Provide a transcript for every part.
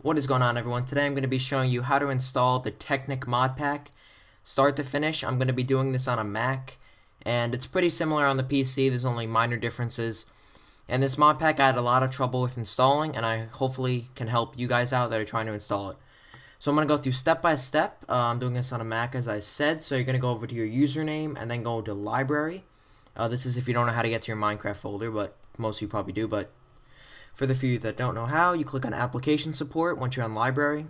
What is going on, everyone? Today I'm going to be showing you how to install the Technic mod pack start to finish. I'm going to be doing this on a Mac, and it's pretty similar on the PC. There's only minor differences. And this mod pack I had a lot of trouble with installing, and I hopefully can help you guys out that are trying to install it. So I'm going to go through step by step. I'm doing this on a Mac, as I said. So you're going to go over to your username and then go to library. This is if you don't know how to get to your Minecraft folder, but most of you probably do. But for the few that don't know how, you click on application support once you're on library.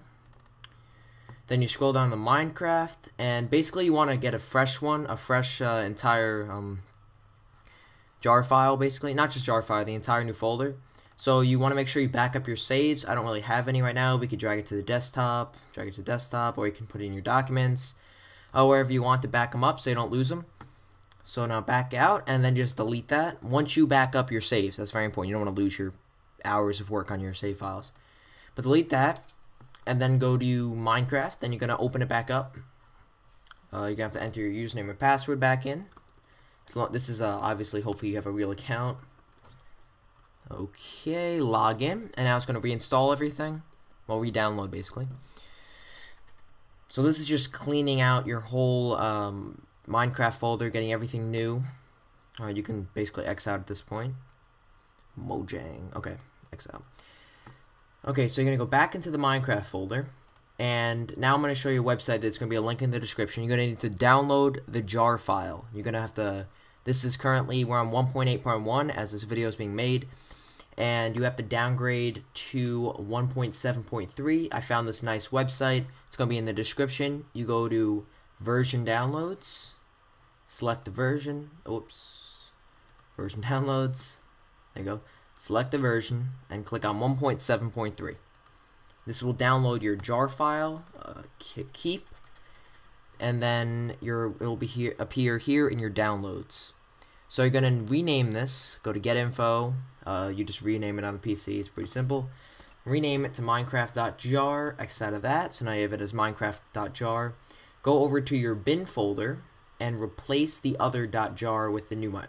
Then you scroll down to Minecraft, and basically you want to get a fresh one, a fresh entire jar file, basically. Not just jar file, the entire new folder. So you want to make sure you back up your saves. I don't really have any right now. We could drag it to the desktop, or you can put it in your documents, wherever you want to back them up so you don't lose them. So now back out, and then just delete that. Once you back up your saves, that's very important. You don't want to lose your hours of work on your save files. But delete that, and then go to Minecraft. Then you're going to open it back up. You're going to have to enter your username and password back in. This is obviously, hopefully you have a real account. Okay, log in, and now it's going to reinstall everything. Well, re-download basically. So this is just cleaning out your whole Minecraft folder, getting everything new. You can basically X out at this point. Mojang. Okay, X out. Okay, so you're going to go back into the Minecraft folder, and now I'm going to show you a website that's going to be a link in the description. You're going to need to download the jar file. You're going to have to, this is currently, we're on 1.8.1 as this video is being made, and you have to downgrade to 1.7.3. I found this nice website. It's going to be in the description. You go to version downloads, select the version, version downloads, there you go. Select the version and click on 1.7.3. This will download your jar file, keep, and then it will be appear here in your downloads. So you're going to rename this. Go to get info. You just rename it on a PC. It's pretty simple. Rename it to Minecraft.jar. X out of that. So now you have it as Minecraft.jar. Go over to your bin folder and replace the other .jar with the new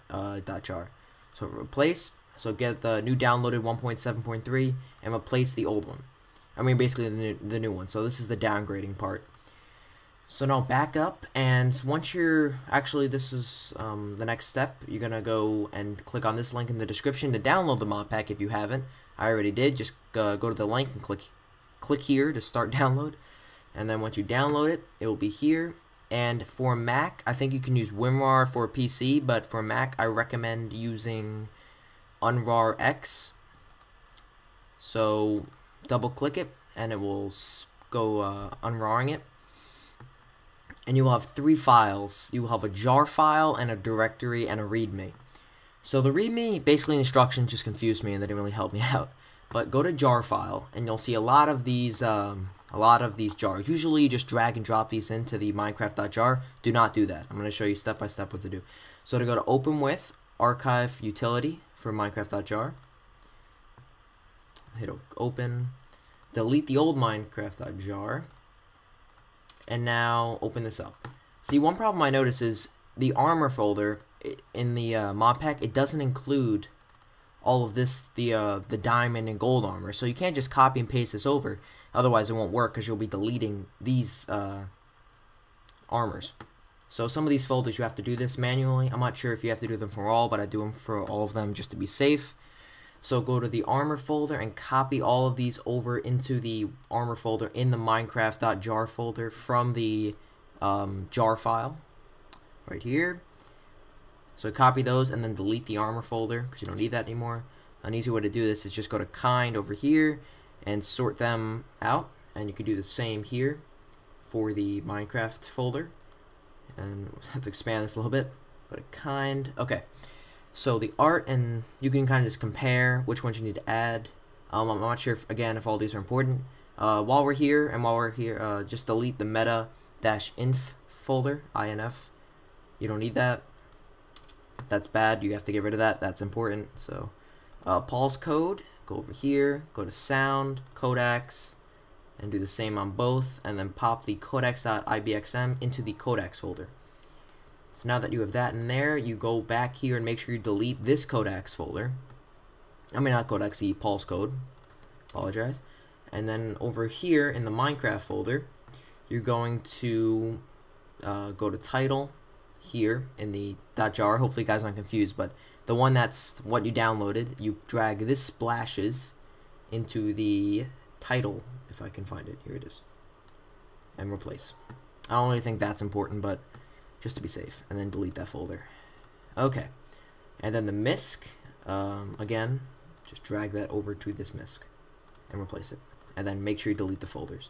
.jar. So replace. So get the new downloaded 1.7.3 and replace the old one. I mean, basically the new one. So this is the downgrading part. So now back up, and once you're, actually this is the next step. You're going to go and click on this link in the description to download the mod pack if you haven't. I already did. Just go to the link and click here to start download. And then once you download it, it will be here. And for Mac, I think you can use WinRAR for PC, but for Mac, I recommend using Unrar X. So double click it and it will go unraring it, and you will have three files. You will have a jar file and a directory and a readme. So the readme, basically instructions just confused me and they didn't really help me out. But go to jar file and you'll see a lot of these jars. Usually you just drag and drop these into the Minecraft.jar. Do not do that. I'm going to show you step by step what to do. So to go to open with archive utility for Minecraft.jar, hit open, delete the old Minecraft.jar, and now open this up. See, one problem I notice is the armor folder in the mod pack, it doesn't include all of this, the diamond and gold armor, so you can't just copy and paste this over, otherwise it won't work because you'll be deleting these armors. So some of these folders you have to do this manually. I'm not sure if you have to do them for all, but I do them for all of them just to be safe. So go to the armor folder and copy all of these over into the armor folder in the Minecraft.jar folder from the jar file right here. So copy those and then delete the armor folder because you don't need that anymore. An easy way to do this is just go to kind over here and sort them out, and you can do the same here for the Minecraft folder. And we'll have to expand this a little bit. Go to kind. Okay. So the art, and you can kind of just compare which ones you need to add. I'm not sure if all these are important. While we're here, just delete the meta-inf folder, INF. You don't need that. That's bad. You have to get rid of that. That's important. So pause code. Go over here. Go to sound, codecs, and do the same on both, and then pop the codecs.ibxm into the codecs folder. So now that you have that in there, you go back here and make sure you delete this codecs folder. I mean, not codecs, the pulse code. Apologize. And then over here in the Minecraft folder, you're going to go to title here in the .jar. Hopefully you guys aren't confused, but the one that's what you downloaded, you drag this splashes into the title, if I can find it. Here it is. And replace. I don't really think that's important, but just to be safe. And then delete that folder. Okay. And then the MISC, again, just drag that over to this MISC and replace it. And then make sure you delete the folders.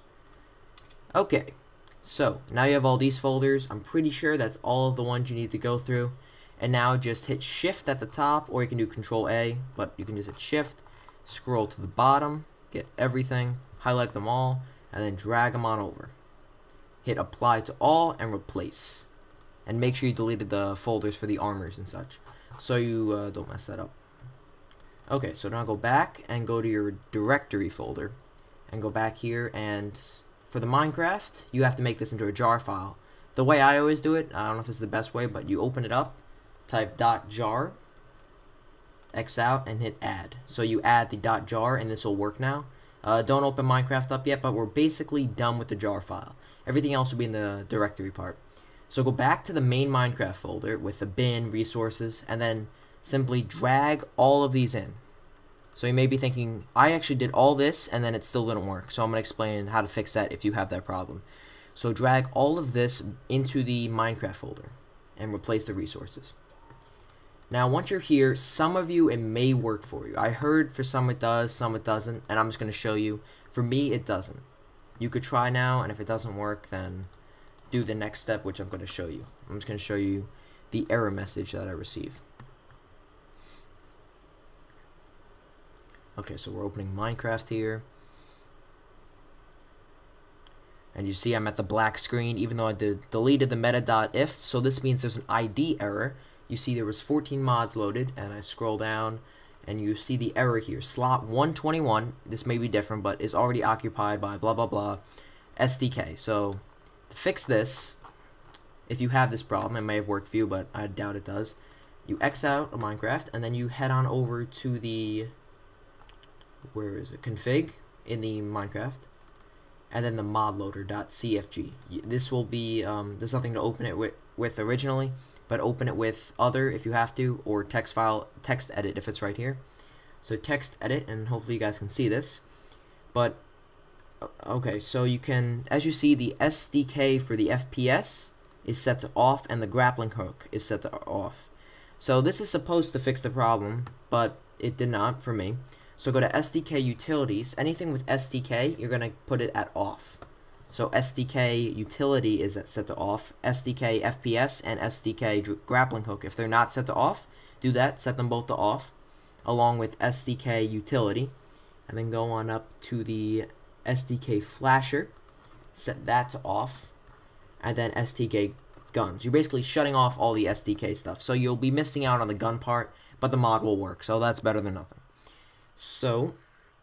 Okay. So, now you have all these folders. I'm pretty sure that's all of the ones you need to go through. And now just hit Shift at the top, or you can do Control A, but you can just hit Shift, scroll to the bottom, get everything, highlight them all, and then drag them on over. Hit Apply to All and Replace. And make sure you deleted the folders for the armors and such, so you don't mess that up. Okay, so now go back and go to your directory folder, and go back here, and for the Minecraft, you have to make this into a jar file. The way I always do it, I don't know if it's the best way, but you open it up, type .jar, X out, and hit add. So you add the .jar, and this will work now. Don't open Minecraft up yet, but we're basically done with the jar file. Everything else will be in the directory part. So go back to the main Minecraft folder with the bin, resources, and then simply drag all of these in. So you may be thinking, I actually did all this and then it still didn't work. So I'm going to explain how to fix that if you have that problem. So drag all of this into the Minecraft folder and replace the resources. Now once you're here, some of you it may work for you. I heard for some it does, some it doesn't, and I'm just going to show you. For me it doesn't. You could try now, and if it doesn't work, then do the next step, which I'm going to show you. I'm just going to show you the error message that I received. Okay, so we're opening Minecraft here. And you see I'm at the black screen, even though I deleted the meta.if, so this means there's an ID error. You see there was 14 mods loaded, and I scroll down, and you see the error here. Slot 121, this may be different, but is already occupied by blah blah blah SDK. So to fix this, if you have this problem, it may have worked for you, but I doubt it does. You X out of Minecraft, and then you head on over to the, where is it, config in the Minecraft, and then the modloader.cfg. This will be, there's nothing to open it with originally, but open it with other if you have to, or text edit if it's right here. So text edit, and hopefully you guys can see this. But okay, so you can, as you see, the SDK for the FPS is set to off, and the grappling hook is set to off. So this is supposed to fix the problem, but it did not for me. So go to SDK utilities. Anything with SDK, you're going to put it at off. So SDK utility is set to off. SDK FPS and SDK grappling hook, if they're not set to off, do that. Set them both to off, along with SDK utility. And then go on up to the SDK flasher. Set that to off. And then SDK guns. You're basically shutting off all the SDK stuff. So you'll be missing out on the gun part, but the mod will work. So that's better than nothing. So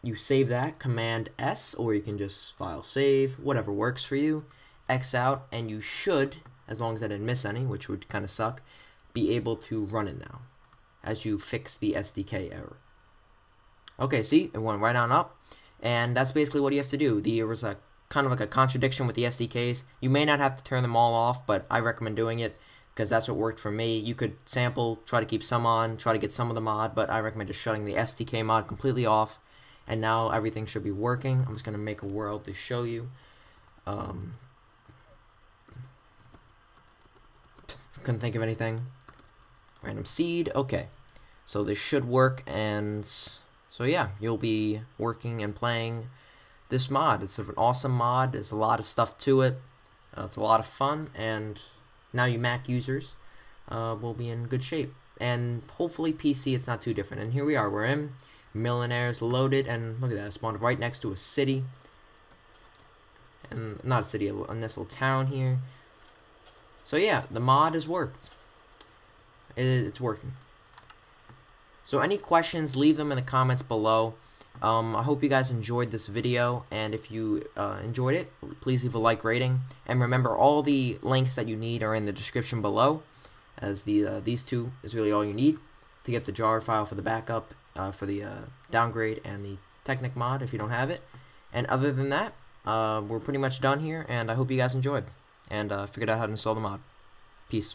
you save that, Command S, or you can just file save, whatever works for you. X out, and you should, as long as I didn't miss any, which would kind of suck, be able to run it now as you fix the SDK error. Okay, see, it went right on up, and that's basically what you have to do. There was a kind of like a contradiction with the SDKs. You may not have to turn them all off, but I recommend doing it, because that's what worked for me. You could sample, try to keep some on, try to get some of the mod, but I recommend just shutting the SDK mod completely off, and now everything should be working. I'm just going to make a world to show you. Couldn't think of anything. Random seed, okay. So this should work, and so yeah, you'll be working and playing this mod. It's an awesome mod. There's a lot of stuff to it. It's a lot of fun, and now you Mac users will be in good shape. And hopefully PC, it's not too different. And here we are, we're in Millionaires loaded, and look at that, I spawned right next to a city. And not a city, a nice little town here. So yeah, the mod has worked. It's working. So any questions, leave them in the comments below. I hope you guys enjoyed this video, and if you enjoyed it, please leave a like rating. And remember, all the links that you need are in the description below, as these two is really all you need to get the jar file for the backup, for the downgrade, and the Technic mod if you don't have it. And other than that, we're pretty much done here, and I hope you guys enjoyed and figured out how to install the mod. Peace.